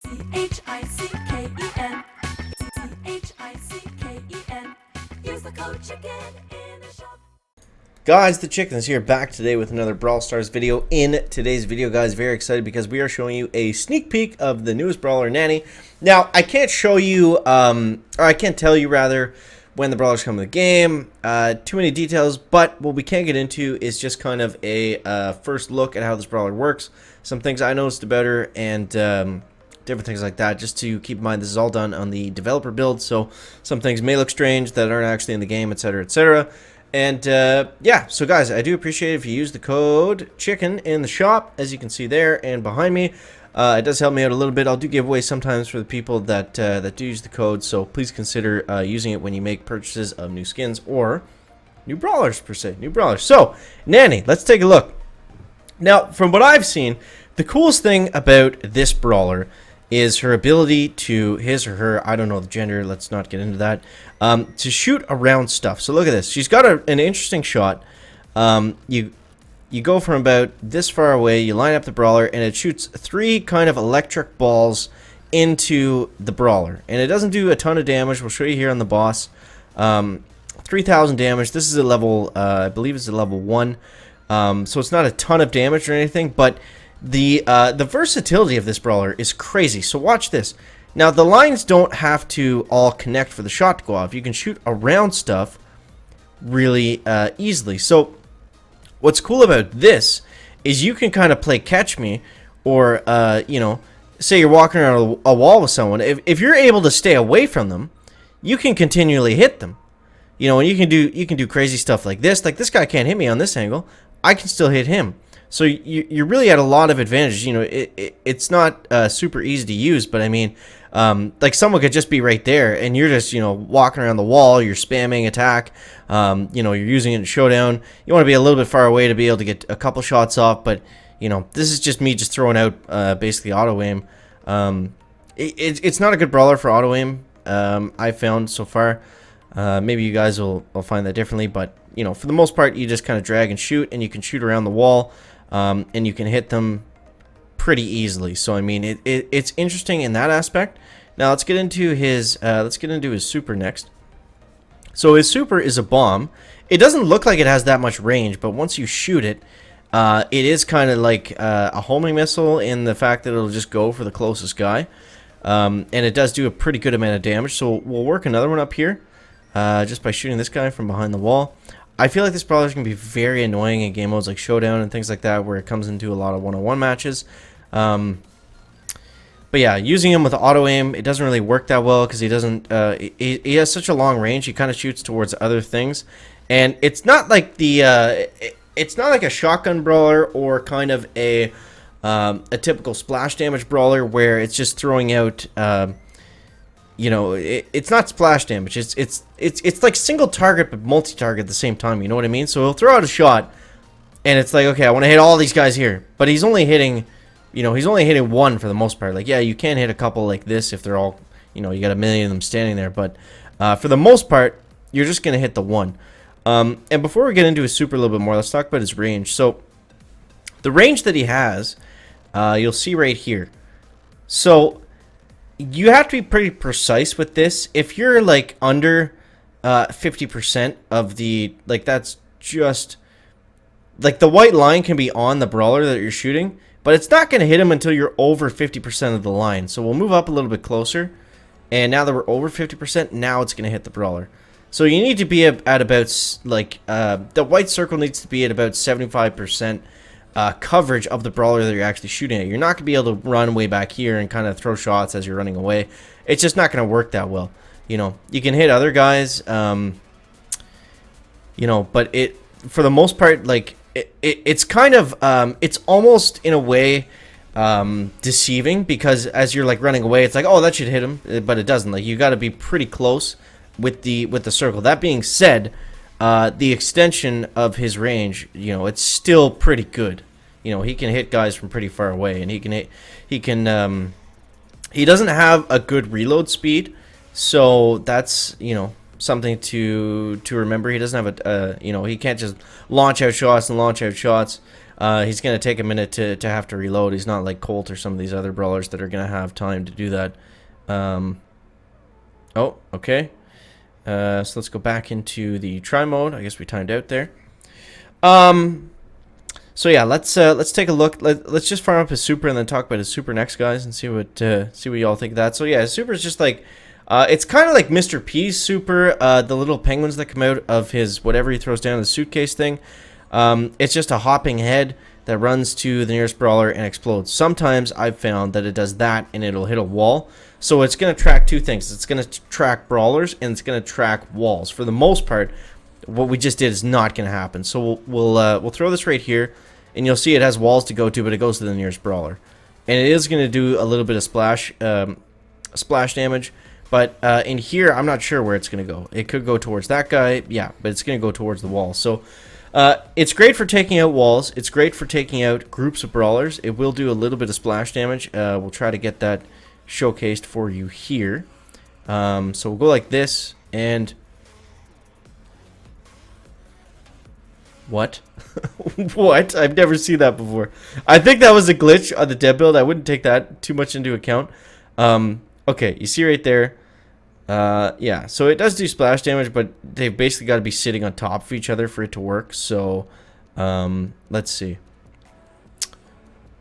THICKEN. THICKEN. Use the code chicken in the shop. Guys, the Chicken is here back today with another Brawl Stars video. In today's video, guys, very excited because we are showing you a sneak peek of the newest Brawler, NANI. Now, I can't show you, or I can't tell you rather, when the Brawlers come in the game. Too many details, but what we can get into is just kind of a first look at how this Brawler works. Some things I noticed about her, and different things like that, just to keep in mind this is all done on the developer build, so some things may look strange that aren't actually in the game, etc, etc. And yeah, so guys, I do appreciate it if you use the code chicken in the shop, as you can see there and behind me. It does help me out a little bit. I'll do giveaways sometimes for the people that that do use the code, so please consider using it when you make purchases of new skins or new brawlers per se, new brawlers. So NANI, let's take a look. Now, from what I've seen, the coolest thing about this brawler is her ability to, his or her, I don't know the gender, let's not get into that, to shoot around stuff. So look at this. She's got an interesting shot. You go from about this far away, you line up the Brawler, and it shoots 3 kind of electric balls into the Brawler. And it doesn't do a ton of damage. We'll show you here on the boss. 3,000 damage. This is a level, I believe it's a level 1. So it's not a ton of damage or anything, but the versatility of this Brawler is crazy. So watch this. Now, the lines don't have to all connect for the shot to go off. You can shoot around stuff really easily. So what's cool about this is you can kind of play catch me, or you know, say you're walking around a wall with someone. If you're able to stay away from them, you can continually hit them. You know, and you can do crazy stuff like this. Like, this guy can't hit me on this angle. I can still hit him. So you're really at a lot of advantage. You know, it's not super easy to use, but I mean, like, someone could just be right there, and you're just, you know, walking around the wall. You're spamming attack. You know, you're using it in showdown. You want to be a little bit far away to be able to get a couple shots off. But you know, this is just me just throwing out basically auto aim. It's not a good brawler for auto aim. I've found so far. Maybe you guys will find that differently, but you know, for the most part, you just kind of drag and shoot, and you can shoot around the wall, and you can hit them pretty easily. So I mean, it's interesting in that aspect. Now let's get into his super next. So his super is a bomb. It doesn't look like it has that much range, but once you shoot it, it is kind of like a homing missile in the fact that it'll just go for the closest guy, and it does do a pretty good amount of damage. So we'll work another one up here. Just by shooting this guy from behind the wall. I feel like this brawler is going to be very annoying in game modes like Showdown and things like that, where it comes into a lot of one-on-one matches. But yeah, using him with auto aim, it doesn't really work that well because he doesn't. He has such a long range. He kind of shoots towards other things, and it's not like the. It's not like a shotgun brawler or kind of a typical splash damage brawler where it's just throwing out. You know, it's not splash damage. It's like single target but multi-target at the same time. You know what I mean? So he'll throw out a shot, and it's like, okay, I want to hit all these guys here, but he's only hitting, you know, he's only hitting one for the most part. Like, yeah, you can hit a couple like this if they're all, you know, you got a million of them standing there, but for the most part, you're just gonna hit the one. And before we get into his super a little bit more, let's talk about his range. So the range that he has, you'll see right here. So you have to be pretty precise with this. If you're like under 50% of the, like, that's just like the white line can be on the brawler that you're shooting, but it's not going to hit him until you're over 50% of the line. So we'll move up a little bit closer, and now that we're over 50%, now it's going to hit the brawler. So you need to be at about like the white circle needs to be at about 75% coverage of the brawler that you're actually shooting at. You're not going to be able to run way back here and kind of throw shots as you're running away. It's just not going to work that well. You know, you can hit other guys, you know, but it, for the most part, like, it's kind of, it's almost in a way deceiving, because as you're like running away, it's like, oh, that should hit him, but it doesn't. Like, you got to be pretty close with the circle. That being said, the extension of his range, you know, it's still pretty good. You know, he can hit guys from pretty far away, and he doesn't have a good reload speed, so that's, you know, something to remember. He doesn't have a, you know, he can't just launch out shots and launch out shots. He's going to take a minute to have to reload. He's not like Colt or some of these other brawlers that are going to have time to do that. Oh, okay. So let's go back into the try mode. I guess we timed out there. So yeah, let's take a look. Let's just farm up his super and then talk about his super next, guys, and see what y'all think of that. So yeah, his super is just like, it's kind of like Mr. P's super, the little penguins that come out of his whatever he throws down in the suitcase thing. It's just a hopping head that runs to the nearest brawler and explodes. Sometimes I've found that it does that and it'll hit a wall. So it's going to track two things. It's going to track brawlers and it's going to track walls. For the most part, what we just did is not going to happen. So we'll throw this right here, and you'll see it has walls to go to, but it goes to the nearest brawler, and it is going to do a little bit of splash damage. But in here, I'm not sure where it's going to go. It could go towards that guy, yeah, but it's going to go towards the wall. So it's great for taking out walls. It's great for taking out groups of brawlers. It will do a little bit of splash damage. We'll try to get that showcased for you here. So we'll go like this, and what? What? I've never seen that before. I think that was a glitch on the dev build. I wouldn't take that too much into account. Okay, you see right there. Yeah, so it does do splash damage, but they've basically got to be sitting on top of each other for it to work. So, let's see.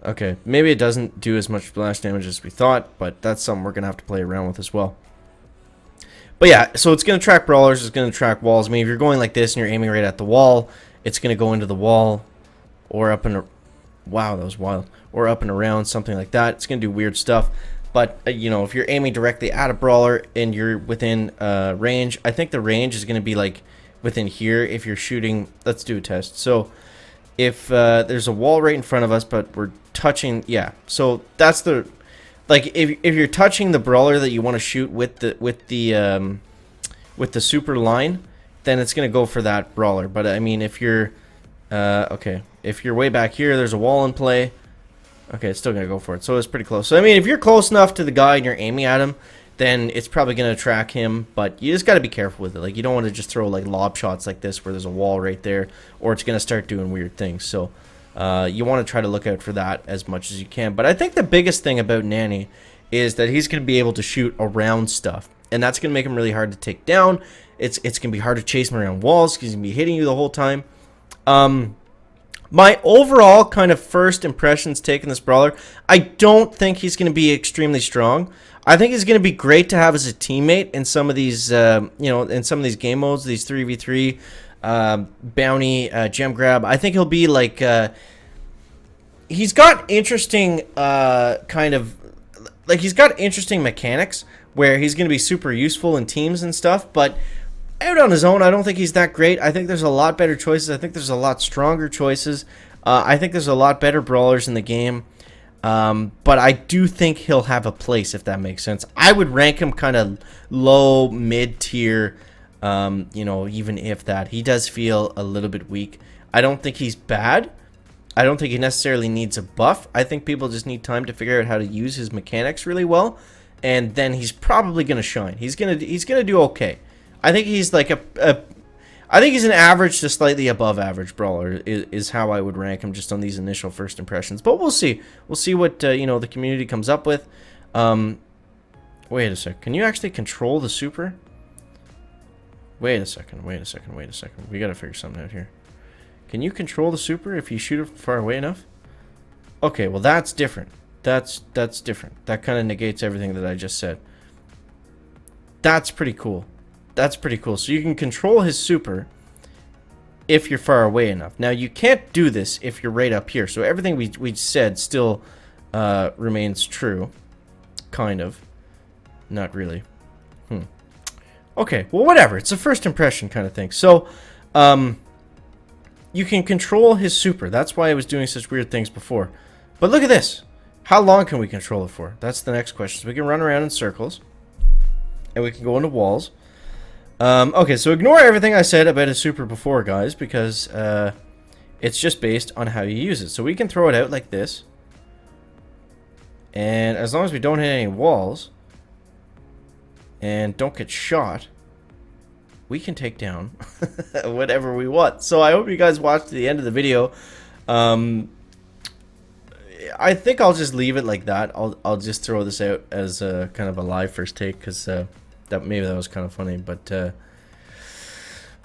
Okay, maybe it doesn't do as much splash damage as we thought, but that's something we're going to have to play around with as well. But yeah, so it's going to track brawlers, it's going to track walls. I mean, if you're going like this and you're aiming right at the wall, it's going to go into the wall or up and... Wow, that was wild. Or up and around, something like that. It's going to do weird stuff. But, you know, if you're aiming directly at a brawler and you're within range, I think the range is going to be like within here if you're shooting... Let's do a test. So, if there's a wall right in front of us, but we're touching... Yeah, so that's the... Like, if you're touching the brawler that you want to shoot with the super line, then it's going to go for that brawler. But, I mean, if you're... okay, if you're way back here, there's a wall in play... Okay, it's still going to go for it. So it's pretty close. So, I mean, if you're close enough to the guy and you're aiming at him, then it's probably going to track him. But you just got to be careful with it. Like, you don't want to just throw, like, lob shots like this where there's a wall right there, or it's going to start doing weird things. So, you want to try to look out for that as much as you can. But I think the biggest thing about NANI is that he's going to be able to shoot around stuff. And that's going to make him really hard to take down. It's going to be hard to chase him around walls because he's going to be hitting you the whole time. My overall kind of first impressions taking this brawler, I don't think he's going to be extremely strong. I think he's going to be great to have as a teammate in some of these, you know, in some of these game modes, these 3v3, bounty, gem grab. I think he'll be like, he's got interesting, kind of, like he's got interesting mechanics where he's going to be super useful in teams and stuff, but out on his own, I don't think he's that great. I think there's a lot better choices. I think there's a lot stronger choices. I think there's a lot better brawlers in the game. But I do think he'll have a place, if that makes sense. I would rank him kind of low, mid-tier, you know, even if that. He does feel a little bit weak. I don't think he's bad. I don't think he necessarily needs a buff. I think people just need time to figure out how to use his mechanics really well. And then he's probably going to shine. He's gonna do okay. I think he's like I think he's an average to slightly above average brawler is how I would rank him just on these initial first impressions. But we'll see. We'll see what you know, the community comes up with. Wait a sec. Can you actually control the super? Wait a second. We gotta figure something out here. Can you control the super if you shoot it far away enough? Okay, well that's different. That's different. That kind of negates everything that I just said. That's pretty cool. That's pretty cool. So you can control his super if you're far away enough. Now, you can't do this if you're right up here. So everything we said still remains true. Kind of. Not really. Okay, well, whatever. It's a first impression kind of thing. So, you can control his super. That's why I was doing such weird things before. But look at this. How long can we control it for? That's the next question. So we can run around in circles. And we can go into walls. Okay, so ignore everything I said about his super before, guys, because it's just based on how you use it. So we can throw it out like this. And as long as we don't hit any walls and don't get shot, we can take down whatever we want. So I hope you guys watched to the end of the video. I think I'll just leave it like that. I'll just throw this out as a kind of a live first take because maybe that was kind of funny, but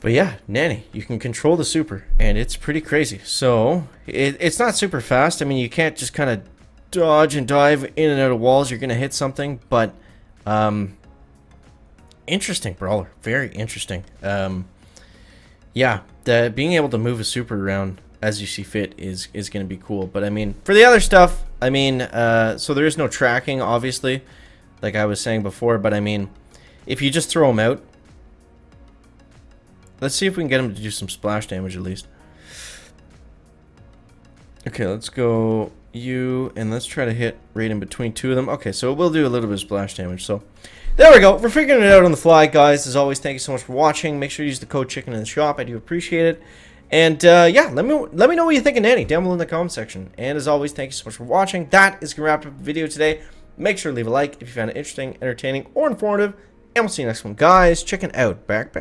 yeah, Nanny, you can control the super, and it's pretty crazy. So it's not super fast. I mean, you can't just kind of dodge and dive in and out of walls. You're gonna hit something, but interesting brawler, very interesting. Yeah, being able to move a super around as you see fit is going to be cool. But I mean, for the other stuff, I mean, so there is no tracking, obviously, like I was saying before. But I mean, if you just throw them out, let's see if we can get him to do some splash damage at least. Okay, let's go you, and let's try to hit right in between two of them. Okay, so we'll do a little bit of splash damage. So there we go. We're figuring it out on the fly, guys. As always, thank you so much for watching. Make sure you use the code chicken in the shop. I do appreciate it. And yeah, let me know what you think of Nanny down below in the comment section. And as always, thank you so much for watching. That is gonna wrap up the video today. Make sure to leave a like if you found it interesting, entertaining, or informative. And we'll see you next one, guys. Chicken out. Back.